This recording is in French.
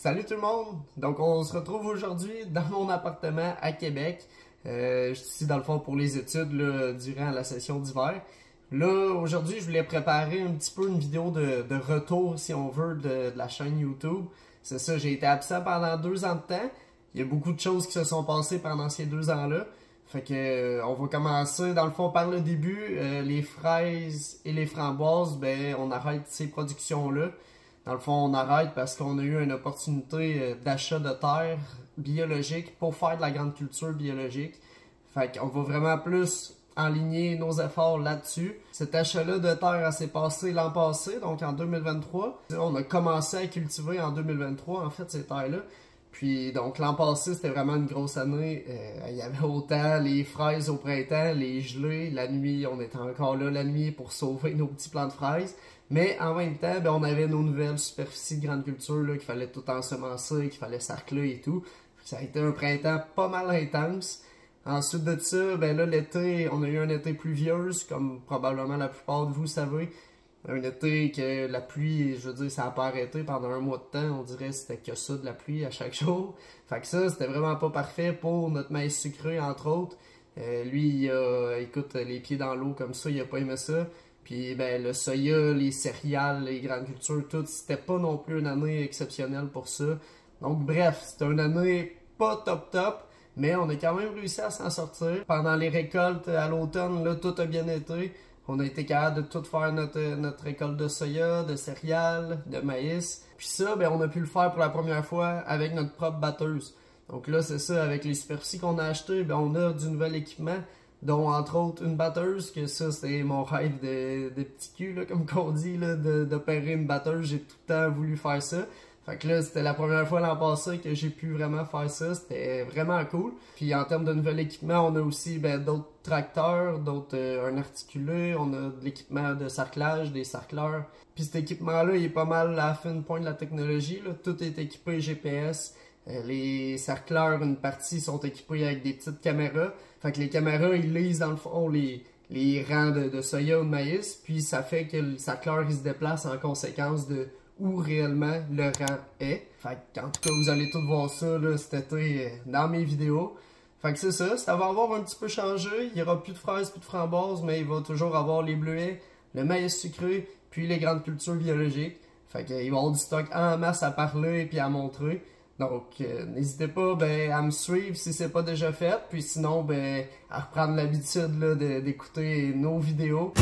Salut tout le monde! Donc on se retrouve aujourd'hui dans mon appartement à Québec. Je suis ici dans le fond pour les études là, durant la session d'hiver. Là, aujourd'hui, je voulais préparer un petit peu une vidéo de retour, si on veut, de la chaîne YouTube. C'est ça, j'ai été absent pendant 2 ans de temps. Il y a beaucoup de choses qui se sont passées pendant ces 2 ans-là. Fait que on va commencer dans le fond par le début. Les fraises et les framboises, ben on arrête ces productions-là. Dans le fond, on arrête parce qu'on a eu une opportunité d'achat de terre biologique pour faire de la grande culture biologique. Fait qu'on va vraiment plus enligner nos efforts là-dessus. Cet achat-là de terre s'est passé l'an passé, donc en 2023. On a commencé à cultiver en 2023, en fait, ces terres-là. Puis donc l'an passé, c'était vraiment une grosse année. Il y avait autant les fraises au printemps, les gelées, la nuit, on était encore là la nuit pour sauver nos petits plants de fraises. Mais en même temps, ben, on avait nos nouvelles superficies de grande culture qu'il fallait tout ensemencer, qu'il fallait sarcler et tout. Ça a été un printemps pas mal intense. Ensuite de ça, ben là l'été, on a eu un été pluvieuse, comme probablement la plupart de vous savez. Un été que la pluie, je veux dire, ça n'a pas arrêté pendant un mois de temps. On dirait que c'était que ça de la pluie à chaque jour. Fait que ça, c'était vraiment pas parfait pour notre maïs sucré, entre autres. Lui, il a, écoute, les pieds dans l'eau comme ça, il a pas aimé ça. Puis ben le soya, les céréales, les grandes cultures, tout, c'était pas non plus une année exceptionnelle pour ça. Donc bref, c'était une année pas top, mais on a quand même réussi à s'en sortir. Pendant les récoltes à l'automne, là, tout a bien été. On a été capable de tout faire notre récolte de soya, de céréales, de maïs. Puis ça, ben on a pu le faire pour la première fois avec notre propre batteuse. Donc là, c'est ça, avec les superficies qu'on a achetées, ben on a du nouvel équipement, dont entre autres une batteuse, que ça c'est mon rêve de petit cul, là, comme qu'on dit, d'opérer une batteuse. J'ai tout le temps voulu faire ça. Fait que là, c'était la première fois l'an passé que j'ai pu vraiment faire ça. C'était vraiment cool. Puis en termes de nouvel équipement, on a aussi d'autres tracteurs, un articulé, on a de l'équipement de sarclage, des sarcleurs. Puis cet équipement-là, il est pas mal à la fine pointe de la technologie, là. Tout est équipé GPS. Les sarcleurs, une partie, sont équipés avec des petites caméras. Fait que les caméras, ils lisent dans le fond les rangs de soya ou de maïs. Puis ça fait que le sarcleur, il se déplace en conséquence de où réellement le rang est. Fait que, en tout cas, vous allez tous voir ça là, cet été dans mes vidéos. Fait que c'est ça, ça va avoir un petit peu changé. Il n'y aura plus de fraises, plus de framboises, mais il va toujours avoir les bleuets, le maïs sucré, puis les grandes cultures biologiques. Fait qu'il va y avoir du stock en masse à parler et puis à montrer. Donc, n'hésitez pas à me suivre si c'est pas déjà fait. Puis sinon, à reprendre l'habitude d'écouter nos vidéos.